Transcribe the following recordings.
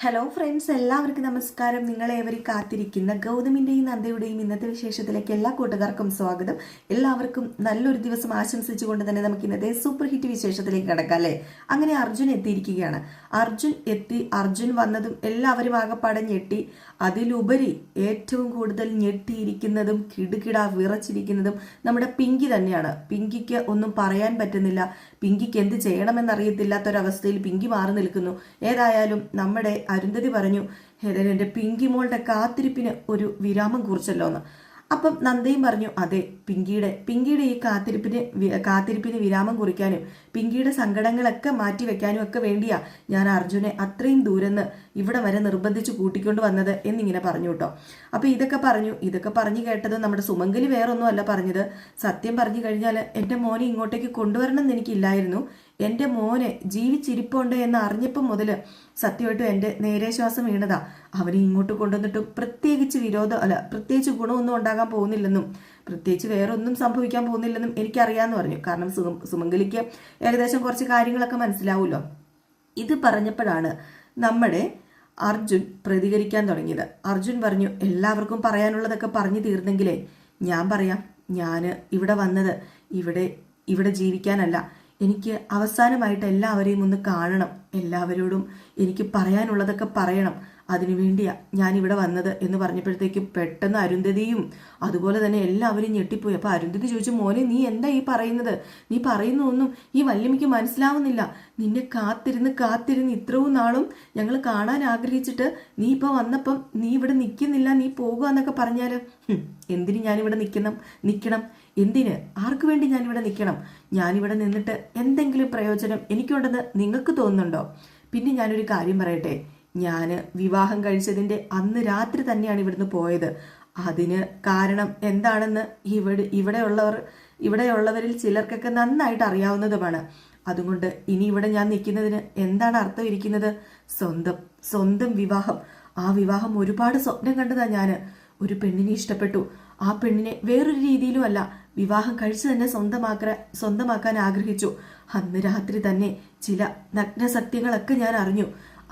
Hello friends, എല്ലാവർക്കും നമസ്കാരം. നിങ്ങളേവരും കാത്തിരിക്കുന്ന ഗൗതമിന്റെയും നന്ദയുടെയും ഇന്നത്തെ വിശേഷത്തിലേക്ക് എല്ലാ കൂട്ടുകാർക്കും സ്വാഗതം. എല്ലാവർക്കും നല്ലൊരു ദിവസം ആശംസിച്ചുകൊണ്ട് തന്നെ നമുക്ക് ഇന്നത്തെ സൂപ്പർ ഹിറ്റ് വിശേഷത്തിലേക്ക് കിടക്കാം അല്ലേ. അങ്ങനെ അർജുൻ എത്തിയിരിക്കുകയാണ്. അർജുൻ വന്നതും എല്ലാവരും ആകെപ്പാടെ ഞെട്ടി. അതിലുപരി ഏറ്റവും കൂടുതൽ ഞെട്ടിയിരിക്കുന്നതും കിടുകിട വിറച്ചിരിക്കുന്നതും നമ്മുടെ പിങ്കി തന്നെയാണ്. പിങ്കിക്ക് ഒന്നും പറയാൻ പറ്റുന്നില്ല. പിങ്കിക്ക് എന്ത് ചെയ്യണമെന്നറിയത്തില്ലാത്തൊരവസ്ഥയിൽ പിങ്കി മാറി നിൽക്കുന്നു. ഏതായാലും നമ്മുടെ അരുന്ധതി പറഞ്ഞു, എൻ്റെ പിങ്കി മോളുടെ കാത്തിരിപ്പിന് ഒരു വിരാമം കുറിച്ചല്ലോ എന്ന്. അപ്പം നന്ദയും പറഞ്ഞു, അതെ, പിങ്കിയുടെ ഈ കാത്തിരിപ്പിന് വിരാമം കുറിക്കാനും പിങ്കിയുടെ സങ്കടങ്ങളൊക്കെ മാറ്റിവെക്കാനും ഒക്കെ വേണ്ടിയാ ഞാൻ അർജുനെ അത്രയും ദൂരെന്ന് ഇവിടെ വരെ നിർബന്ധിച്ച് കൂട്ടിക്കൊണ്ട് വന്നത് എന്നിങ്ങനെ പറഞ്ഞു കേട്ടോ. അപ്പൊ ഇതൊക്കെ പറഞ്ഞു കേട്ടത് നമ്മുടെ സുമംഗലി വേറൊന്നും അല്ല പറഞ്ഞത്. സത്യം പറഞ്ഞു കഴിഞ്ഞാൽ എൻ്റെ മോനെ ഇങ്ങോട്ടേക്ക് കൊണ്ടുവരണം എന്ന് എനിക്കില്ലായിരുന്നു. എൻ്റെ മോനെ ജീവിച്ചിരിപ്പുണ്ട് എന്ന് അറിഞ്ഞപ്പം മുതൽ സത്യമായിട്ടും എൻ്റെ നേരെ ശ്വാസം വീണതാ. അവനെ ഇങ്ങോട്ട് കൊണ്ടുവന്നിട്ടും പ്രത്യേകിച്ച് ഗുണമൊന്നും ഉണ്ടാകാൻ പോകുന്നില്ലെന്നും പ്രത്യേകിച്ച് വേറെ ഒന്നും സംഭവിക്കാൻ പോകുന്നില്ലെന്നും എനിക്കറിയാമെന്ന് പറഞ്ഞു. കാരണം സുമംഗലിക്ക് ഏകദേശം കുറച്ച് കാര്യങ്ങളൊക്കെ മനസ്സിലാവുമല്ലോ. ഇത് പറഞ്ഞപ്പോഴാണ് നമ്മുടെ അർജുൻ പ്രതികരിക്കാൻ തുടങ്ങിയത്. അർജുൻ പറഞ്ഞു, എല്ലാവർക്കും പറയാനുള്ളതൊക്കെ പറഞ്ഞു തീർന്നെങ്കിലേ ഞാൻ പറയാം. ഞാൻ ഇവിടെ വന്നത് ഇവിടെ ജീവിക്കാനല്ല. എനിക്ക് അവസാനമായിട്ട് എല്ലാവരെയും ഒന്ന് കാണണം. എല്ലാവരോടും എനിക്ക് പറയാനുള്ളതൊക്കെ പറയണം. അതിനുവേണ്ടിയാ ഞാനിവിടെ വന്നത് എന്ന് പറഞ്ഞപ്പോഴത്തേക്കും പെട്ടെന്ന് അരുന്ധതിയും അതുപോലെ തന്നെ എല്ലാവരും ഞെട്ടിപ്പോയി. അപ്പൊ അരുന്ധതി ചോദിച്ചു, മോനെ നീ എന്താ ഈ പറയുന്നത്? നീ പറയുന്ന ഒന്നും ഈ വല്യമ്മയ്ക്ക് മനസ്സിലാവുന്നില്ല. നിന്നെ കാത്തിരുന്ന് ഇത്രയും നാളും ഞങ്ങൾ കാണാൻ ആഗ്രഹിച്ചിട്ട് നീ ഇപ്പൊ വന്നപ്പം നീ ഇവിടെ നിൽക്കുന്നില്ല, നീ പോകുക എന്നൊക്കെ പറഞ്ഞാല് എന്തിന് ഞാനിവിടെ നിൽക്കണം? എന്തിന്? ആർക്കു വേണ്ടി ഞാനിവിടെ നിൽക്കണം? ഞാനിവിടെ നിന്നിട്ട് എന്തെങ്കിലും പ്രയോജനം എനിക്കുണ്ടെന്ന് നിങ്ങൾക്ക് തോന്നുന്നുണ്ടോ? പിന്നെ ഞാനൊരു കാര്യം പറയട്ടെ, ഞാൻ വിവാഹം കഴിച്ചതിൻ്റെ അന്ന് രാത്രി തന്നെയാണ് ഇവിടുന്ന് പോയത്. അതിന് കാരണം എന്താണെന്ന് ഇവിടെയുള്ളവരിൽ ചിലർക്കൊക്കെ നന്നായിട്ട് അറിയാവുന്നതുമാണ്. അതുകൊണ്ട് ഇനി ഇവിടെ ഞാൻ നിൽക്കുന്നതിന് എന്താണ് അർത്ഥം ഇരിക്കുന്നത്? സ്വന്തം വിവാഹം. ആ വിവാഹം ഒരുപാട് സ്വപ്നം കണ്ടതാ ഞാൻ. ഒരു പെണ്ണിനെ ഇഷ്ടപ്പെട്ടു. ആ പെണ്ണിനെ വേറൊരു രീതിയിലും അല്ല, വിവാഹം കഴിച്ചു തന്നെ സ്വന്തമാക്കാൻ ആഗ്രഹിച്ചു. അന്ന് രാത്രി തന്നെ ചില നഗ്നസത്യങ്ങളൊക്കെ ഞാൻ അറിഞ്ഞു.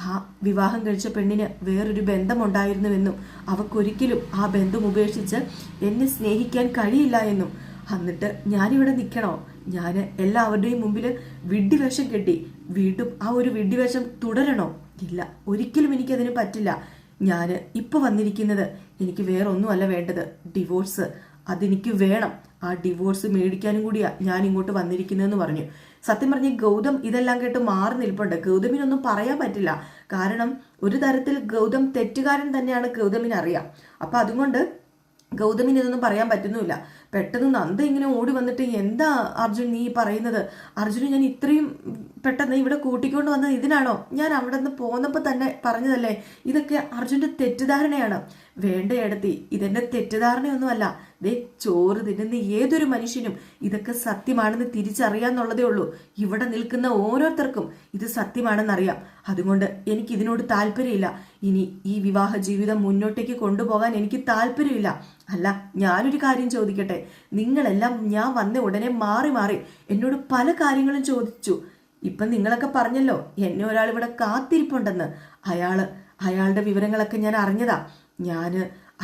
ആ വിവാഹം കഴിച്ച പെണ്ണിന് വേറൊരു ബന്ധമുണ്ടായിരുന്നുവെന്നും അവക്കൊരിക്കലും ആ ബന്ധം ഉപേക്ഷിച്ച് എന്നെ സ്നേഹിക്കാൻ കഴിയില്ല എന്നും. എന്നിട്ട് ഞാനിവിടെ നിൽക്കണോ? ഞാൻ എല്ലാവരുടെയും മുമ്പിൽ വിഡ്ഢിവേഷം കെട്ടി വീണ്ടും ആ ഒരു വിഡ്ഢിവേഷം തുടരണോ? ഇല്ല, ഒരിക്കലും എനിക്കതിന് പറ്റില്ല. ഞാൻ ഇപ്പൊ വന്നിരിക്കുന്നത് എനിക്ക് വേറൊന്നുമല്ല വേണ്ടത്, ഡിവോഴ്സ്. അതെനിക്ക് വേണം. ആ ഡിവോഴ്സ് മേടിക്കാനും കൂടിയാ ഞാൻ ഇങ്ങോട്ട് വന്നിരിക്കുന്നതെന്ന് പറഞ്ഞു. സത്യം പറഞ്ഞ് ഗൗതം ഇതെല്ലാം കേട്ട് മാറി നിൽപ്പുണ്ട്. ഗൗതമിനൊന്നും പറയാൻ പറ്റില്ല. കാരണം ഒരു തരത്തിൽ ഗൗതം തെറ്റുകാരൻ തന്നെയാണ്, ഗൗതമിന് അറിയാം. അപ്പൊ അതുകൊണ്ട് ഗൗതമിന് ഇതൊന്നും പറയാൻ പറ്റുന്നുമില്ല. പെട്ടെന്ന് നന്ദ ഇങ്ങനെ ഓടി വന്നിട്ട്, എന്താ അർജുൻ നീ പറയുന്നത്? അർജുന് ഞാൻ ഇത്രയും പെട്ടെന്ന് ഇവിടെ കൂട്ടിക്കൊണ്ട് വന്നത് ഇതിനാണോ? ഞാൻ അവിടെ നിന്ന് പോന്നപ്പോൾ തന്നെ പറഞ്ഞതല്ലേ, ഇതൊക്കെ അർജുന്റെ തെറ്റിദ്ധാരണയാണ്. വേണ്ടയിടത്തി ഇതെന്റെ തെറ്റിദ്ധാരണയൊന്നുമല്ല. ചോറ് തിന്നുന്ന ഏതൊരു മനുഷ്യനും ഇതൊക്കെ സത്യമാണെന്ന് തിരിച്ചറിയാന്നുള്ളതേ ഉള്ളൂ. ഇവിടെ നിൽക്കുന്ന ഓരോരുത്തർക്കും ഇത് സത്യമാണെന്നറിയാം. അതുകൊണ്ട് എനിക്ക് ഇതിനോട് താല്പര്യമില്ല. ഇനി ഈ വിവാഹ ജീവിതം മുന്നോട്ടേക്ക് കൊണ്ടുപോകാൻ എനിക്ക് താല്പര്യമില്ല. അല്ല, ഞാനൊരു കാര്യം ചോദിക്കട്ടെ? നിങ്ങളെല്ലാം ഞാൻ വന്ന ഉടനെ മാറി എന്നോട് പല കാര്യങ്ങളും ചോദിച്ചു. ഇപ്പം നിങ്ങളൊക്കെ പറഞ്ഞല്ലോ എന്നെ ഒരാൾ ഇവിടെ കാത്തിരിപ്പുണ്ടെന്ന്. അയാളുടെ വിവരങ്ങളൊക്കെ ഞാൻ അറിഞ്ഞതാ. ഞാൻ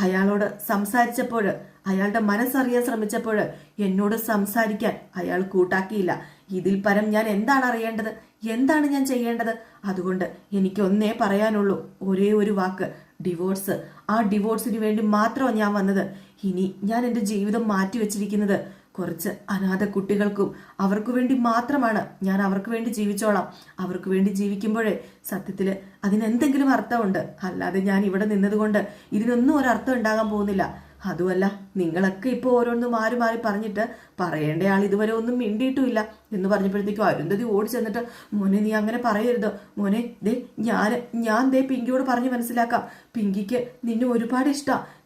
അയാളോട് സംസാരിച്ചപ്പോൾ, അയാളുടെ മനസ്സറിയാൻ ശ്രമിച്ചപ്പോൾ എന്നോട് സംസാരിക്കാൻ അയാൾ കൂട്ടാക്കിയില്ല. ഇതിൽ പരം ഞാൻ എന്താണ് അറിയേണ്ടത്? എന്താണ് ഞാൻ ചെയ്യേണ്ടത്? അതുകൊണ്ട് എനിക്ക് ഒന്നേ പറയാനുള്ളൂ, ഒരേ ഒരു വാക്ക്, ഡിവോഴ്സ്. ആ ഡിവോഴ്സിന് വേണ്ടി മാത്രമാണ് ഞാൻ വന്നത്. ഇനി ഞാൻ എൻ്റെ ജീവിതം മാറ്റിവെച്ചിരിക്കുന്നത് കുറച്ച് അനാഥ കുട്ടികൾക്കും അവർക്ക് വേണ്ടി മാത്രമാണ്. ഞാൻ അവർക്ക് വേണ്ടി ജീവിച്ചോളാം. അവർക്ക് വേണ്ടി ജീവിക്കുമ്പോഴേ സത്യത്തില് അതിനെന്തെങ്കിലും അർത്ഥമുണ്ട്. അല്ലാതെ ഞാൻ ഇവിടെ നിന്നതുകൊണ്ട് ഇതിനൊന്നും ഒരർത്ഥം ഉണ്ടാകാൻ പോകുന്നില്ല. അതുമല്ല, നിങ്ങളൊക്കെ ഇപ്പോൾ ഓരോന്ന് മാറി പറഞ്ഞിട്ട് പറയേണ്ട ആൾ ഇതുവരെ ഒന്നും മിണ്ടിയിട്ടുമില്ല എന്ന് പറഞ്ഞപ്പോഴത്തേക്കും അരുന്ധതി ഓടി ചെന്നിട്ട്, മോനെ നീ അങ്ങനെ പറയരുത് മോനെ. ഞാൻ പിങ്കിയോട് പറഞ്ഞ് മനസ്സിലാക്കാം. പിങ്കിക്ക് നിന്നെ ഒരുപാട് ഇഷ്ടമാണ്.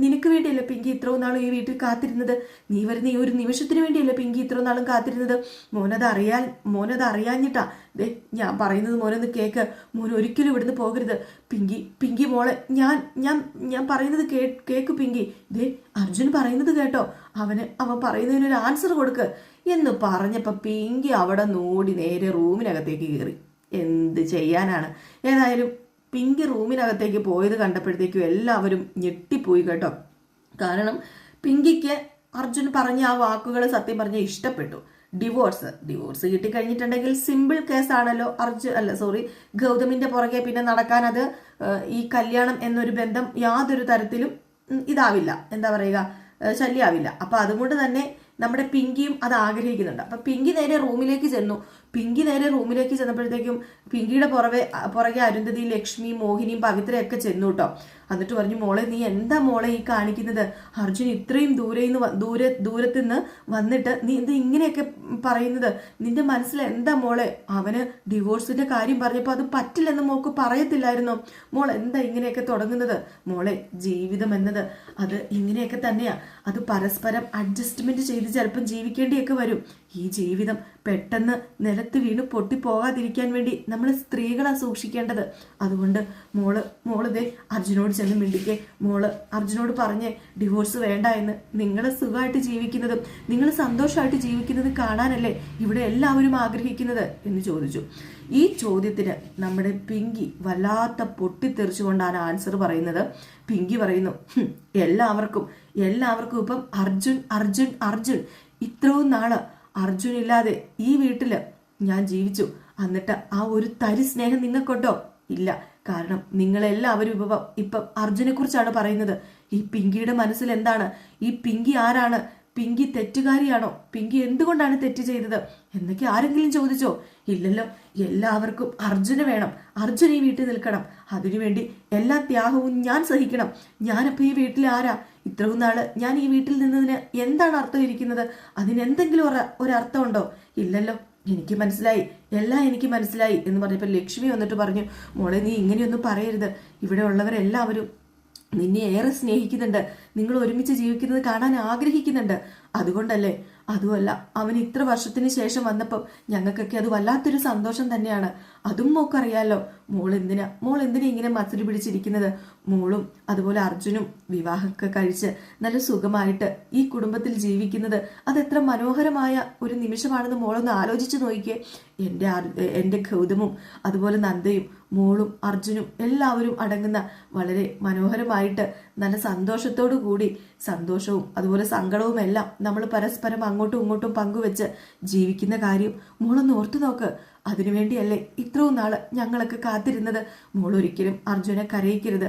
നിനക്ക് വേണ്ടിയല്ലേ പിങ്കി ഇത്രയും നാളും ഈ വീട്ടിൽ കാത്തിരുന്നത്. നീ വരുന്ന ഈ ഒരു നിമിഷത്തിന് വേണ്ടിയല്ലേ പിങ്കി ഇത്രയും നാളും കാത്തിരുന്നത്. മോനത് അറിയാഞ്ഞിട്ടാ. ഞാൻ പറയുന്നത് മോനൊന്ന് കേക്ക്. മോൻ ഒരിക്കലും ഇവിടുന്ന് പോകരുത്. പിങ്കി മോളെ, ഞാൻ പറയുന്നത് കേക്ക് പിങ്കി. അർജുൻ പറയുന്നത് കേട്ടോ. അവൻ പറയുന്നതിനൊരു ആൻസർ കൊടുക്ക് എന്ന് പറഞ്ഞപ്പോ പിങ്കി അവിടെ നോടി നേരെ റൂമിനകത്തേക്ക് കയറി. എന്ത് ചെയ്യാനാണ്? ഏതായാലും പിങ്കി റൂമിനകത്തേക്ക് പോയത് കണ്ടപ്പോഴത്തേക്കും എല്ലാവരും ഞെട്ടിപ്പോയി കേട്ടോ. കാരണം പിങ്കിക്ക് അർജുൻ പറഞ്ഞ ആ വാക്കുകൾ സത്യം പറഞ്ഞ ഇഷ്ടപ്പെട്ടു. Divorce കിട്ടിക്കഴിഞ്ഞിട്ടുണ്ടെങ്കിൽ simple കേസാണല്ലോ. ഗൗതമിന്റെ പുറകെ പിന്നെ നടക്കാൻ അത് ഈ കല്യാണം എന്നൊരു ബന്ധം യാതൊരു തരത്തിലും ഇതാവില്ല, എന്താ പറയുക, ശല്യാവില്ല. അപ്പൊ അതുകൊണ്ട് തന്നെ നമ്മുടെ പിങ്കിയും അത് ആഗ്രഹിക്കുന്നുണ്ട്. അപ്പൊ പിങ്കി നേരെ റൂമിലേക്ക് ചെന്നപ്പോഴത്തേക്കും പിങ്കിയുടെ പുറകെ അരുന്ധതി, ലക്ഷ്മി, മോഹിനിയും പവിത്രയൊക്കെ ചെന്നു കേട്ടോ. എന്നിട്ട് പറഞ്ഞു, മോളെ നീ എന്താ മോളെ ഈ കാണിക്കുന്നത്? അർജുൻ ഇത്രയും ദൂരത്ത് നിന്ന് വന്നിട്ട് നീ ഇത് ഇങ്ങനെയൊക്കെ പറയുന്നത്? നിന്റെ മനസ്സിൽ എന്താ മോളെ? അവന് ഡിവോഴ്സിന്റെ കാര്യം പറഞ്ഞപ്പോൾ അത് പറ്റില്ലെന്ന് മോൾക്ക് പറയത്തില്ലായിരുന്നോ? മോൾ എന്താ ഇങ്ങനെയൊക്കെ തുടങ്ങുന്നത്? മോളെ, ജീവിതം എന്നത് അത് ഇങ്ങനെയൊക്കെ തന്നെയാ. അത് പരസ്പരം അഡ്ജസ്റ്റ്മെന്റ് ചെയ്ത് ചിലപ്പം ജീവിക്കേണ്ടിയൊക്കെ വരും. ഈ ജീവിതം പെട്ടെന്ന് നിലത്ത് വീണ് പൊട്ടിപ്പോകാതിരിക്കാൻ വേണ്ടി നമ്മൾ സ്ത്രീകളാ സൂക്ഷിക്കേണ്ടത്. അതുകൊണ്ട് മോളിതേ അർജുനോട് ചെന്ന് മിണ്ടിക്കെ. അർജുനോട് പറഞ്ഞ് ഡിവോഴ്സ് വേണ്ട എന്ന്. നിങ്ങൾ സുഖമായിട്ട് ജീവിക്കുന്നതും നിങ്ങൾ സന്തോഷമായിട്ട് ജീവിക്കുന്നതും കാണാനല്ലേ ഇവിടെ എല്ലാവരും ആഗ്രഹിക്കുന്നത് എന്ന് ചോദിച്ചു. ഈ ചോദ്യത്തിന് നമ്മുടെ പിങ്കി വല്ലാത്ത പൊട്ടിത്തെറിച്ചുകൊണ്ടാണ് ആൻസർ പറയുന്നത്. പിങ്കി പറയുന്നു, എല്ലാവർക്കും ഇപ്പം അർജുൻ ഇത്രയും നാള് അർജുൻ ഇല്ലാതെ ഈ വീട്ടില് ഞാൻ ജീവിച്ചു. എന്നിട്ട് ആ ഒരു തരി സ്നേഹം നിങ്ങൾക്കൊണ്ടോ? ഇല്ല. കാരണം നിങ്ങളെല്ലാവരും ഇപ്പം അർജുനെ കുറിച്ചാണ് പറയുന്നത്. ഈ പിങ്കിയുടെ മനസ്സിൽ എന്താണ്? ഈ പിങ്കി ആരാണ്? പിങ്കി തെറ്റുകാരിയാണോ? പിങ്കി എന്തുകൊണ്ടാണ് തെറ്റ് ചെയ്തത് എന്നൊക്കെ ആരെങ്കിലും ചോദിച്ചോ? ഇല്ലല്ലോ. എല്ലാവർക്കും അർജുന വേണം. അർജുൻ ഈ വീട്ടിൽ നിൽക്കണം. അതിനുവേണ്ടി എല്ലാ ത്യാഗവും ഞാൻ സഹിക്കണം. ഞാനപ്പോ ഈ വീട്ടിൽ ആരാ? ഇത്രയും നാള് ഞാൻ ഈ വീട്ടിൽ നിന്നതിന് എന്താണ് അർത്ഥം ഇരിക്കുന്നത്? അതിനെന്തെങ്കിലും ഒരർത്ഥം ഉണ്ടോ? ഇല്ലല്ലോ. എനിക്ക് മനസ്സിലായി, എനിക്ക് മനസ്സിലായി എന്ന് പറഞ്ഞപ്പോൾ ലക്ഷ്മി വന്നിട്ട് പറഞ്ഞു, മോളെ നീ ഇങ്ങനെയൊന്നും പറയരുത്. ഇവിടെ ഉള്ളവരെല്ലാവരും നിന്നെ ഏറെ സ്നേഹിക്കുന്നുണ്ട്. നിങ്ങൾ ഒരുമിച്ച് ജീവിക്കുന്നത് കാണാൻ ആഗ്രഹിക്കുന്നുണ്ട്. അതുകൊണ്ടല്ലേ? അതുമല്ല, അവൻ ഇത്ര വർഷത്തിന് ശേഷം വന്നപ്പോൾ ഞങ്ങൾക്കൊക്കെ അത് വല്ലാത്തൊരു സന്തോഷം തന്നെയാണ്. അതും മോക്കറിയാലോ. മോൾ എന്തിനാ ഇങ്ങനെ മസിൽ പിടിച്ചിരിക്കുന്നത്? മോളും അതുപോലെ അർജുനും വിവാഹമൊക്കെ കഴിച്ച് നല്ല സുഖമായിട്ട് ഈ കുടുംബത്തിൽ ജീവിക്കുന്നത് അതെത്ര മനോഹരമായ ഒരു നിമിഷമാണെന്ന് മോളൊന്ന് ആലോചിച്ച് നോക്കിയേ. എൻ്റെ ഗൗതമും അതുപോലെ നന്ദയും മോളും അർജുനും എല്ലാവരും അടങ്ങുന്ന വളരെ മനോഹരമായിട്ട് നല്ല സന്തോഷത്തോടു കൂടി, സന്തോഷവും അതുപോലെ സങ്കടവും എല്ലാം നമ്മൾ പരസ്പരം അങ്ങോട്ടും ഇങ്ങോട്ടും പങ്കുവെച്ച് ജീവിക്കുന്ന കാര്യം മോളൊന്ന് ഓർത്തു നോക്ക്. അതിനുവേണ്ടിയല്ലേ ഇത്രയും നാള് ഞങ്ങളൊക്കെ കാത്തിരുന്നത്. മോൾ ഒരിക്കലും അർജുനെ കരയിക്കരുത്.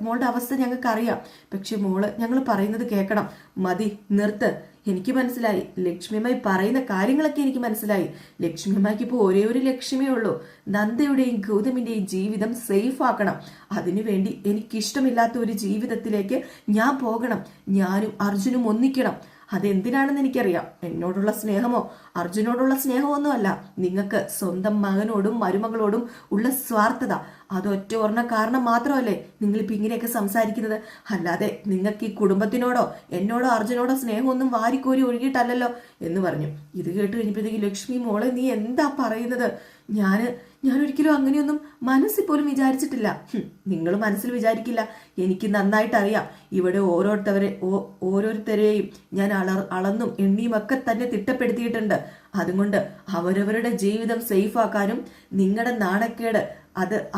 മോളുടെ അവസ്ഥ ഞങ്ങൾക്കറിയാം. പക്ഷെ ഞങ്ങൾ പറയുന്നത് കേൾക്കണം. മതി, നിർത്ത്. എനിക്ക് മനസ്സിലായി. ലക്ഷ്മിയമ്മായി പറയുന്ന കാര്യങ്ങളൊക്കെ എനിക്ക് മനസ്സിലായി. ലക്ഷ്മിയമ്മയ്ക്ക് ഇപ്പോൾ ഒരേ ഒരു ലക്ഷ്യമേ ഉള്ളൂ. നന്ദയുടെയും ഗൗതമിന്റെയും ജീവിതം സേഫ് ആക്കണം. അതിനുവേണ്ടി എനിക്കിഷ്ടമില്ലാത്ത ഒരു ജീവിതത്തിലേക്ക് ഞാൻ പോകണം. ഞാനും അർജുനും ഒന്നിക്കണം. അതെന്തിനാണെന്ന് എനിക്കറിയാം. എന്നോടുള്ള സ്നേഹമോ അർജുനോടുള്ള സ്നേഹമൊന്നുമല്ല. നിങ്ങൾക്ക് സ്വന്തം മകനോടും മരുമകളോടും ഉള്ള സ്വാർത്ഥത, അതൊറ്റ ഒരെണ്ണ കാരണം മാത്രമല്ലേ നിങ്ങളിപ്പോൾ ഇങ്ങനെയൊക്കെ സംസാരിക്കുന്നത്. അല്ലാതെ നിങ്ങൾക്ക് ഈ കുടുംബത്തിനോടോ എന്നോടോ അർജുനോടോ സ്നേഹമൊന്നും വാരിക്കോരി ഒഴുകിയിട്ടല്ലല്ലോ എന്ന് പറഞ്ഞു. ഇത് കേട്ട് കഴിഞ്ഞപ്പോഴത്തേക്ക് ലക്ഷ്മി, മോളെ നീ എന്താ പറയുന്നത്? ഞാൻ ഒരിക്കലും അങ്ങനെയൊന്നും മനസ്സിൽ പോലും വിചാരിച്ചിട്ടില്ല. നിങ്ങൾ മനസ്സിൽ വിചാരിക്കില്ല. എനിക്ക് നന്നായിട്ട് അറിയാം. ഇവിടെ ഓരോരുത്തരെയും ഞാൻ അളന്നും എണ്ണിയും ഒക്കെ തന്നെ തിട്ടപ്പെടുത്തിയിട്ടുണ്ട്. അതുകൊണ്ട് അവരവരുടെ ജീവിതം സേഫ് ആക്കാനും നിങ്ങളുടെ നാണക്കേട്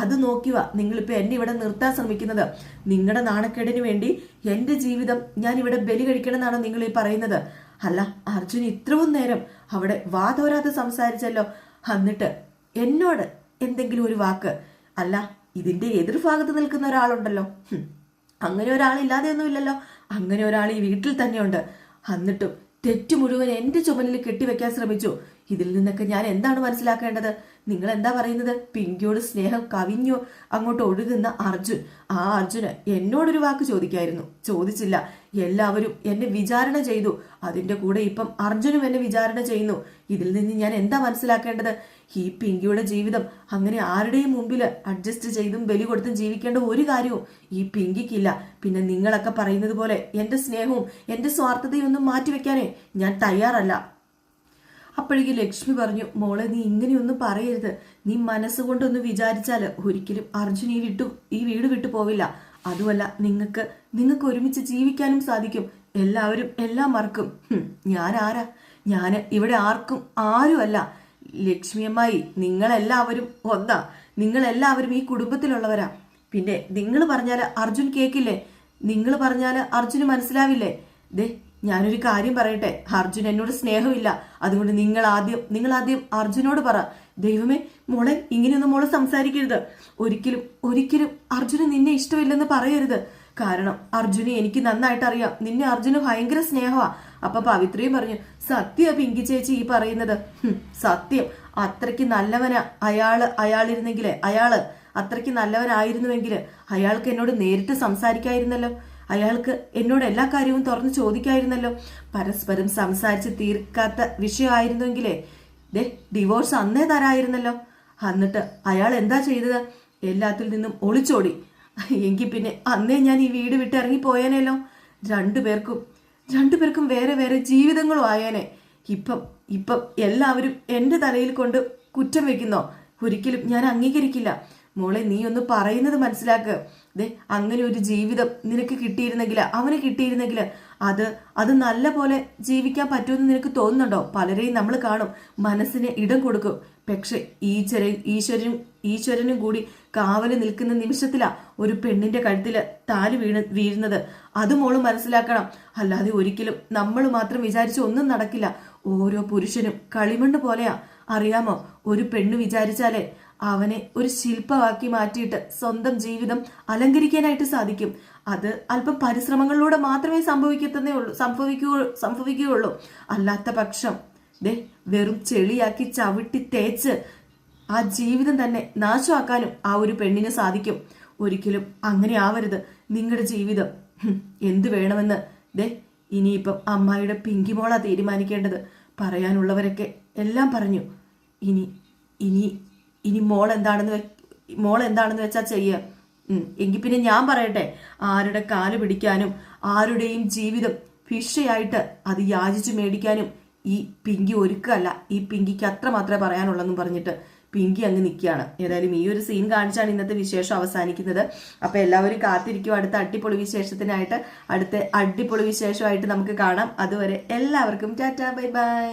അത് നോക്കിവാ നിങ്ങളിപ്പോ എന്നെ ഇവിടെ നിർത്താൻ ശ്രമിക്കുന്നത്. നിങ്ങളുടെ നാണക്കേടിന് വേണ്ടി എന്റെ ജീവിതം ഞാൻ ഇവിടെ ബലി കഴിക്കണം എന്നാണോ നിങ്ങൾ ഈ പറയുന്നത്? അല്ല, അർജുൻ ഇത്രയും നേരം അവിടെ വാതോരാതെ സംസാരിച്ചല്ലോ. എന്നിട്ട് എന്നോട് എന്തെങ്കിലും ഒരു വാക്ക്? അല്ല, ഇതിന്റെ എതിർഭാഗത്ത് നിൽക്കുന്ന ഒരാളുണ്ടല്ലോ. അങ്ങനെ ഒരാളില്ലാതെ ഒന്നുമില്ലല്ലോ. അങ്ങനെ ഒരാൾ ഈ വീട്ടിൽ തന്നെയുണ്ട്. എന്നിട്ടും തെറ്റു മുഴുവൻ എന്റെ ചുമലിൽ കെട്ടിവെക്കാൻ ശ്രമിച്ചു. ഇതിൽ നിന്നൊക്കെ ഞാൻ എന്താണ് മനസ്സിലാക്കേണ്ടത്? നിങ്ങൾ എന്താ പറയുന്നത്? പിങ്കിയോട് സ്നേഹം കവിഞ്ഞു അങ്ങോട്ട് ഒഴുകുന്ന അർജുൻ, ആ അർജുന് എന്നോടൊരു വാക്ക് ചോദിക്കായിരുന്നു. ചോദിച്ചില്ല. എല്ലാവരും എന്നെ വിചാരണ ചെയ്തു. അതിന്റെ കൂടെ ഇപ്പം അർജുനും എന്നെ വിചാരണ ചെയ്യുന്നു. ഇതിൽ നിന്ന് ഞാൻ എന്താ മനസ്സിലാക്കേണ്ടത്? ഈ പിങ്കിയുടെ ജീവിതം അങ്ങനെ ആരുടെയും മുമ്പിൽ അഡ്ജസ്റ്റ് ചെയ്തും ബലി കൊടുത്തും ജീവിക്കേണ്ട ഒരു കാര്യവും ഈ പിങ്കിക്കില്ല. പിന്നെ നിങ്ങളൊക്കെ പറയുന്നത് പോലെ എന്റെ സ്നേഹവും എന്റെ സ്വാർത്ഥതയും ഒന്നും മാറ്റിവെക്കാനേ ഞാൻ തയ്യാറല്ല. അപ്പോഴേക്ക് ലക്ഷ്മി പറഞ്ഞു, മോളെ നീ ഇങ്ങനെയൊന്നും പറയരുത്. നീ മനസ്സുകൊണ്ടൊന്ന് വിചാരിച്ചാല് ഒരിക്കലും അർജുൻ ഈ വീട് വിട്ടു പോവില്ല. അതുമല്ല, നിങ്ങൾക്ക് ഒരുമിച്ച് ജീവിക്കാനും സാധിക്കും. എല്ലാവരും എല്ലാം മറക്കും. ഞാൻ ആരാ? ഞാന് ഇവിടെ ആർക്കും ആരുമല്ല. ലക്ഷ്മിയമ്മായി, നിങ്ങളെല്ലാവരും ഒന്നാ, നിങ്ങളെല്ലാവരും ഈ കുടുംബത്തിലുള്ളവരാ. പിന്നെ നിങ്ങൾ പറഞ്ഞാൽ അർജുൻ കേക്കില്ലേ? നിങ്ങൾ പറഞ്ഞാൽ അർജുന് മനസ്സിലാവില്ലേ? ദേ, ഞാനൊരു കാര്യം പറയട്ടെ, അർജുൻ എന്നോട് സ്നേഹമില്ല. അതുകൊണ്ട് നിങ്ങൾ ആദ്യം അർജുനോട് പറ. ദൈവമേ, മോളെ ഇങ്ങനെയൊന്നും മോള് സംസാരിക്കരുത്. ഒരിക്കലും ഒരിക്കലും അർജുന് നിന്നെ ഇഷ്ടമില്ലെന്ന് പറയരുത്. കാരണം അർജുനെ എനിക്ക് നന്നായിട്ട് അറിയാം. നിന്നെ അർജുന് ഭയങ്കര സ്നേഹമാ. അപ്പൊ പവിത്രയും പറഞ്ഞു, സത്യ പിങ്കി ചേച്ചി ഈ പറയുന്നത്? സത്യം. അത്രയ്ക്ക് നല്ലവനാ അയാള് അത്രയ്ക്ക് നല്ലവനായിരുന്നുവെങ്കിൽ അയാൾക്ക് എന്നോട് നേരിട്ട് സംസാരിക്കായിരുന്നല്ലോ. അയാൾക്ക് എന്നോട് എല്ലാ കാര്യവും തുറന്ന് ചോദിക്കായിരുന്നല്ലോ. പരസ്പരം സംസാരിച്ച് തീർക്കാത്ത വിഷയമായിരുന്നുവെങ്കിലേ ഡിവോഴ്സ് അന്നേ തരായിരുന്നല്ലോ. എന്നിട്ട് അയാൾ എന്താ ചെയ്തത്? എല്ലാത്തിൽ നിന്നും ഒളിച്ചോടി. എങ്കിൽ പിന്നെ അന്നേ ഞാൻ ഈ വീട് വിട്ട് ഇറങ്ങി പോയേനല്ലോ. രണ്ടുപേർക്കും വേറെ വേറെ ജീവിതങ്ങളും ആയേനെ. ഇപ്പം എല്ലാവരും എൻ്റെ തലയിൽ കൊണ്ട് കുറ്റം വെക്കുന്നോ? ഒരിക്കലും ഞാൻ അംഗീകരിക്കില്ല. മോളെ, നീ ഒന്ന് പറയുന്നത് മനസ്സിലാക്ക്. അങ്ങനെ ഒരു ജീവിതം നിനക്ക് കിട്ടിയിരുന്നെങ്കിൽ, അവന് കിട്ടിയിരുന്നെങ്കിൽ അത് നല്ല പോലെ ജീവിക്കാൻ പറ്റുമെന്ന് നിനക്ക് തോന്നുന്നുണ്ടോ? പലരെയും നമ്മൾ കാണും, മനസ്സിന് ഇടം കൊടുക്കും. പക്ഷെ ഈശ്വരനും കൂടി കാവല് നിൽക്കുന്ന നിമിഷത്തിലാ ഒരു പെണ്ണിന്റെ കഴുത്തില് താലി വീഴുന്നത്. അത് മോള് മനസ്സിലാക്കണം. അല്ലാതെ ഒരിക്കലും നമ്മൾ മാത്രം വിചാരിച്ച് ഒന്നും നടക്കില്ല. ഓരോ പുരുഷനും കളിമണ്ണ് പോലെയാ. അറിയാമോ? ഒരു പെണ്ണ് വിചാരിച്ചാലേ അവനെ ഒരു ശില്പമാക്കി മാറ്റിയിട്ട് സ്വന്തം ജീവിതം അലങ്കരിക്കാനായിട്ട് സാധിക്കും. അത് അല്പം പരിശ്രമങ്ങളിലൂടെ മാത്രമേ സംഭവിക്കുകയുള്ളൂ. അല്ലാത്ത പക്ഷം വെറും ചെളിയാക്കി ചവിട്ടി തേച്ച് ആ ജീവിതം തന്നെ നാശമാക്കാനും ആ ഒരു പെണ്ണിന് സാധിക്കും. ഒരിക്കലും അങ്ങനെ ആവരുത് നിങ്ങളുടെ ജീവിതം. എന്ത് വേണമെന്ന് ഇനിയിപ്പം അമ്മായിയുടെ പിങ്കിമോളാ തീരുമാനിക്കേണ്ടത്. പറയാനുള്ളവരൊക്കെ എല്ലാം പറഞ്ഞു. ഇനി മോൾ എന്താണെന്ന് വെച്ചാൽ ചെയ്യുക. എങ്കിൽ പിന്നെ ഞാൻ പറയട്ടെ, ആരുടെ കാല് പിടിക്കാനും ആരുടെയും ജീവിതം ഭിക്ഷയായിട്ട് അത് യാചിച്ചു മേടിക്കാനും ഈ പിങ്കി ഒരുക്കല്ല. ഈ പിങ്കിക്ക് അത്ര മാത്രമേ പറയാനുള്ളെന്നും പറഞ്ഞിട്ട് പിങ്കി അങ്ങ് നിൽക്കുകയാണ്. ഏതായാലും ഈ ഒരു സീൻ കാണിച്ചാണ് ഇന്നത്തെ വിശേഷം അവസാനിക്കുന്നത്. അപ്പൊ എല്ലാവരും കാത്തിരിക്കും അടുത്ത അടിപൊളി വിശേഷത്തിനായിട്ട്. അടുത്ത അടിപൊളി വിശേഷമായിട്ട് നമുക്ക് കാണാം. അതുവരെ എല്ലാവർക്കും ടാറ്റാ, ബൈ ബൈ.